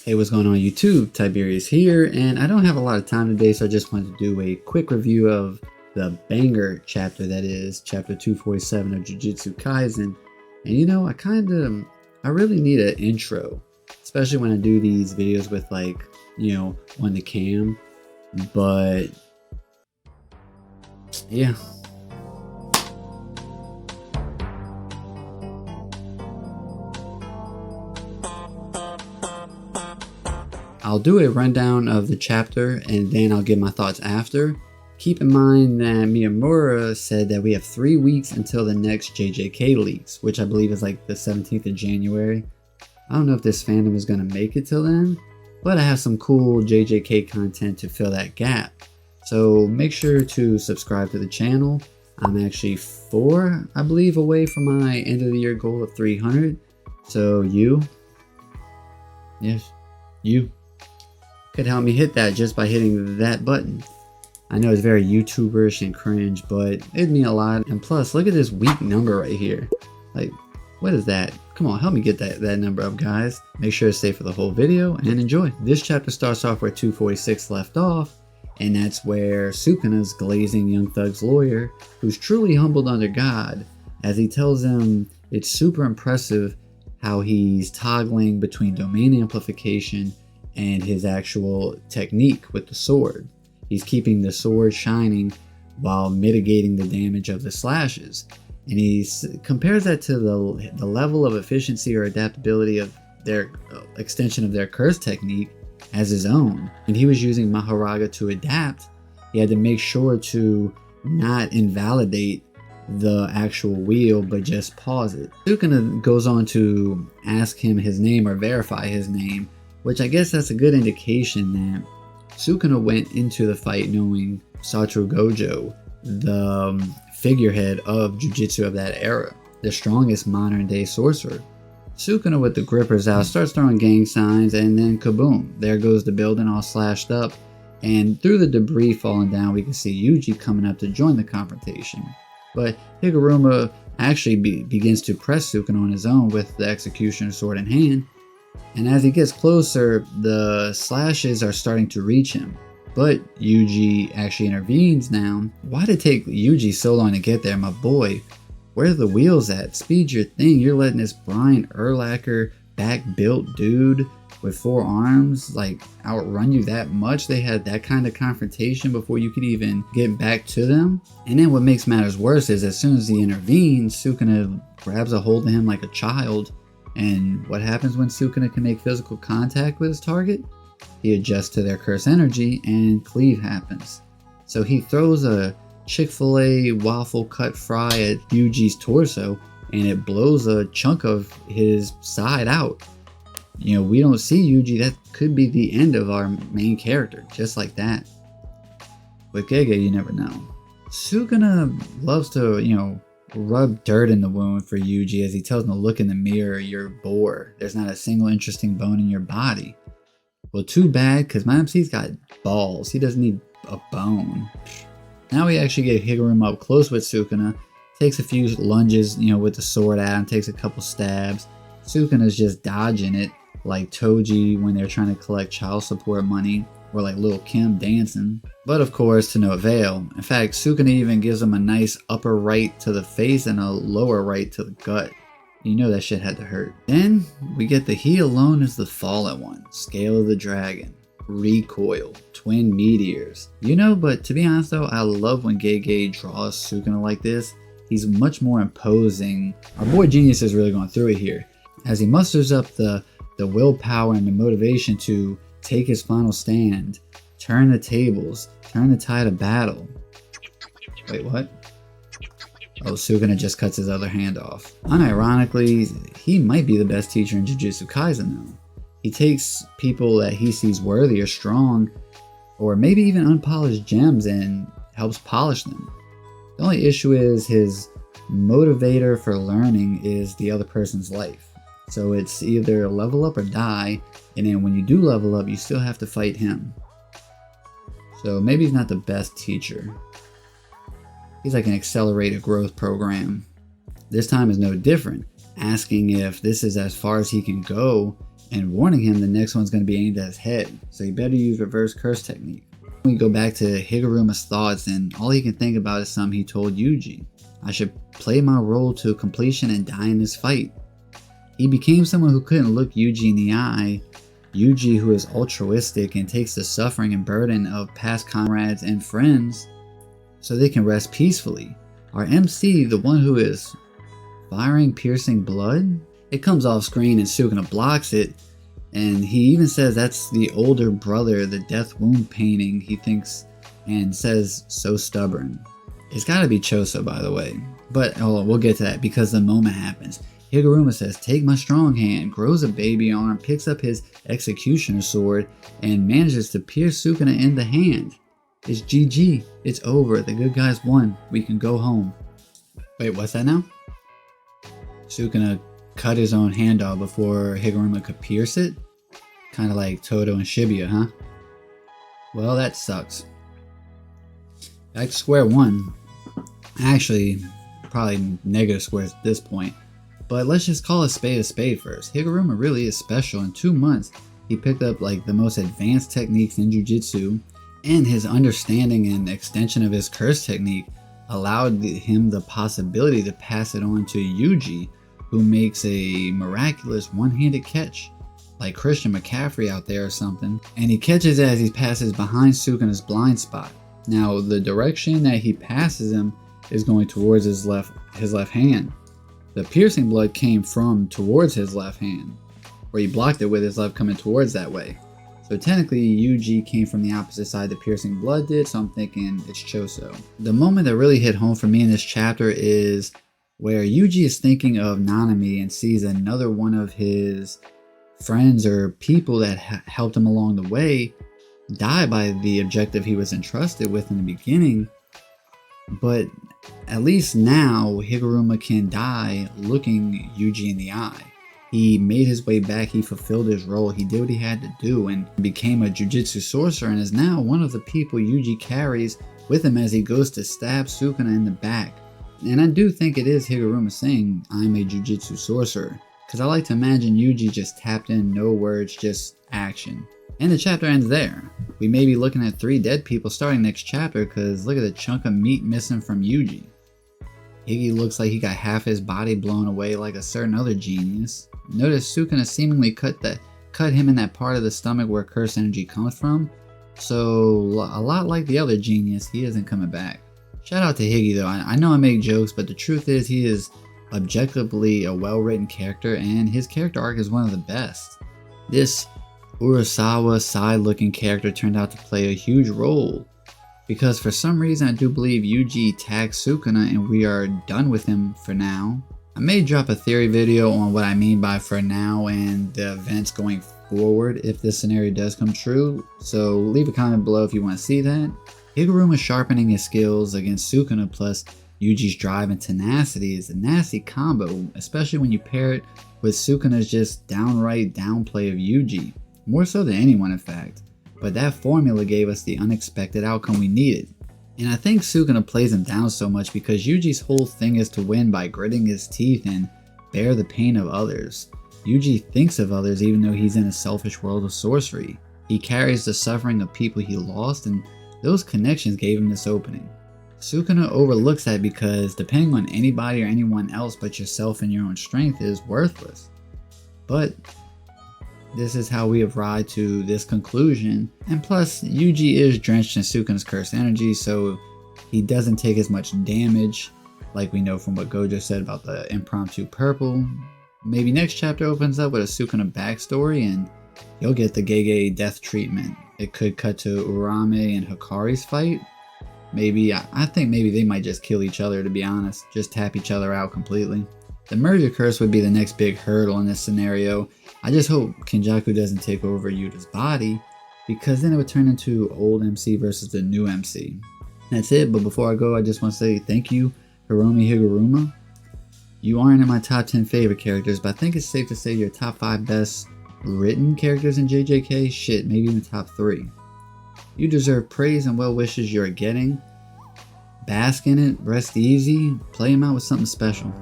Hey, what's going on YouTube? Tiberius here, and I don't have a lot of time today, so I just wanted to do a quick review of the banger chapter that is chapter 247 of Jujutsu Kaisen. And you know, I really need an intro, especially when I do these videos with on the cam. But yeah. I'll do a rundown of the chapter and then I'll give my thoughts after. Keep in mind that Miyamura said that we have 3 weeks until the next JJK leaks, which I believe is like the 17th of January. I don't know if this fandom is going to make it till then, but I have some cool JJK content to fill that gap. So make sure to subscribe to the channel. I'm actually 4, I believe, away from my end of the year goal of 300. So you could help me hit that just by hitting that button. I know it's very YouTuberish and cringe, but it'd mean a lot. And plus, look at this weak number right here. Like, what is that? Come on, help me get that number up, guys. Make sure to stay for the whole video and enjoy. This chapter starts off where 246 left off, and that's where Sukuna's glazing Young Thug's lawyer, who's truly humbled under God, as he tells him it's super impressive how he's toggling between domain amplification and his actual technique with the sword. He's keeping the sword shining while mitigating the damage of the slashes. And he compares that to the level of efficiency or adaptability of their extension of their curse technique as his own. When he was using Maharaga to adapt, he had to make sure to not invalidate the actual wheel, but just pause it. Sukuna goes on to ask him his name or verify his name, which I guess that's a good indication that Sukuna went into the fight knowing Satoru Gojo, the figurehead of Jujutsu of that era, the strongest modern day sorcerer. Sukuna, with the grippers out, starts throwing gang signs, and then kaboom, there goes the building all slashed up, and through the debris falling down we can see Yuji coming up to join the confrontation. But Higuruma actually begins to press Sukuna on his own with the executioner sword in hand. And as he gets closer, the slashes are starting to reach him. But Yuji actually intervenes now. Why did it take Yuji so long to get there, my boy? Where are the wheels at? Speed your thing. You're letting this Brian Urlacher back-built dude with 4 arms outrun you that much? They had that kind of confrontation before you could even get back to them. And then what makes matters worse is as soon as he intervenes, Sukuna grabs a hold of him like a child. And what happens when Sukuna can make physical contact with his target? He adjusts to their curse energy and cleave happens. So he throws a Chick-fil-A waffle cut fry at Yuji's torso and it blows a chunk of his side out. You know, we don't see Yuji. That could be the end of our main character, just like that. With Gege, you never know. Sukuna loves to, rub dirt in the wound for Yuji as he tells him to look in the mirror. You're bored. There's not a single interesting bone in your body. Well, too bad, because my MC's got balls. He doesn't need a bone. Now we actually get Higuruma up close with Sukuna. Takes a few lunges, with the sword at him. Takes a couple stabs. Sukuna's just dodging it like Toji when they're trying to collect child support money. Or like Lil Kim dancing. But of course, to no avail. In fact, Sukuna even gives him a nice upper right to the face and a lower right to the gut. You know that shit had to hurt. Then we get the He Alone is the Fallen One, Scale of the Dragon, Recoil, Twin Meteors. But to be honest though, I love when Gege draws Sukuna like this. He's much more imposing. Our boy Genius is really going through it here. As he musters up the willpower and the motivation to take his final stand, turn the tables, turn the tide of battle. Wait, what? Oh, Sukuna just cuts his other hand off. Unironically, he might be the best teacher in Jujutsu Kaisen though. He takes people that he sees worthy or strong, or maybe even unpolished gems, and helps polish them. The only issue is his motivator for learning is the other person's life. So it's either level up or die, and then when you do level up, you still have to fight him. So maybe he's not the best teacher. He's like an accelerated growth program. This time is no different, asking if this is as far as he can go and warning him the next one's going to be aimed at his head, so he better use reverse curse technique. We go back to Higuruma's thoughts, and all he can think about is something he told Yuji. I should play my role to completion and die in this fight. He became someone who couldn't look Yuji in the eye. Yuji, who is altruistic and takes the suffering and burden of past comrades and friends so they can rest peacefully. Our MC, the one who is firing piercing blood, it comes off screen and Sukuna blocks it, and he even says that's the older brother, the death wound painting, he thinks, and says so stubborn. It's gotta be Choso, by the way, but we'll get to that because the moment happens. Higuruma says, take my strong hand, grows a baby arm, picks up his executioner sword, and manages to pierce Sukuna in the hand. It's GG. It's over. The good guys won. We can go home. Wait, what's that now? Sukuna cut his own hand off before Higuruma could pierce it? Kind of like Todo and Shibuya, huh? Well, that sucks. Back to square one. Actually, probably negative squares at this point. But let's just call a spade first. Higuruma really is special. In 2 months, he picked up like the most advanced techniques in Jiu-Jitsu, and his understanding and extension of his curse technique allowed him the possibility to pass it on to Yuji, who makes a miraculous one-handed catch, like Christian McCaffrey out there or something, and he catches it as he passes behind Sukuna's blind spot. Now, the direction that he passes him is going towards his left hand. The piercing blood came from towards his left hand, where he blocked it with his left coming towards that way. So technically, Yuji came from the opposite side the piercing blood did, so I'm thinking it's Choso. The moment that really hit home for me in this chapter is where Yuji is thinking of Nanami and sees another one of his friends or people that helped him along the way die by the objective he was entrusted with in the beginning. But at least now, Higuruma can die looking Yuji in the eye. He made his way back, he fulfilled his role, he did what he had to do and became a Jiu-Jitsu sorcerer and is now one of the people Yuji carries with him as he goes to stab Sukuna in the back. And I do think it is Higuruma saying, I'm a Jiu-Jitsu sorcerer, because I like to imagine Yuji just tapped in, no words, just action. And the chapter ends there. We may be looking at 3 dead people starting next chapter because look at the chunk of meat missing from Yuji. Higgy looks like he got half his body blown away like a certain other genius. Notice Sukuna seemingly cut him in that part of the stomach where curse energy comes from. So a lot like the other genius, he isn't coming back. Shout out to Higgy though. I know I make jokes, but the truth is he is objectively a well-written character and his character arc is one of the best. This Urasawa side-looking character turned out to play a huge role, because for some reason I do believe Yuji tagged Sukuna and we are done with him for now. I may drop a theory video on what I mean by for now and the events going forward if this scenario does come true, so leave a comment below if you want to see that. Higuruma sharpening his skills against Sukuna plus Yuji's drive and tenacity is a nasty combo, especially when you pair it with Sukuna's just downright downplay of Yuji. More so than anyone in fact, but that formula gave us the unexpected outcome we needed. And I think Sukuna plays him down so much because Yuji's whole thing is to win by gritting his teeth and bear the pain of others. Yuji thinks of others even though he's in a selfish world of sorcery. He carries the suffering of people he lost and those connections gave him this opening. Sukuna overlooks that because depending on anybody or anyone else but yourself and your own strength is worthless. But this is how we arrive to this conclusion, and plus Yuji is drenched in Sukuna's cursed energy, so he doesn't take as much damage, like we know from what Gojo said about the impromptu purple. Maybe next chapter opens up with a Sukuna backstory and he'll get the Gege death treatment. It could cut to Urame and Hikari's fight. I think maybe they might just kill each other, to be honest, just tap each other out completely. The merger curse would be the next big hurdle in this scenario. I just hope Kenjaku doesn't take over Yuta's body, because then it would turn into old MC versus the new MC. That's it, but before I go, I just want to say thank you, Hiromi Higuruma. You aren't in my top 10 favorite characters, but I think it's safe to say you're top 5 best written characters in JJK, shit, maybe even top 3. You deserve praise and well wishes you're getting. Bask in it, rest easy, play him out with something special.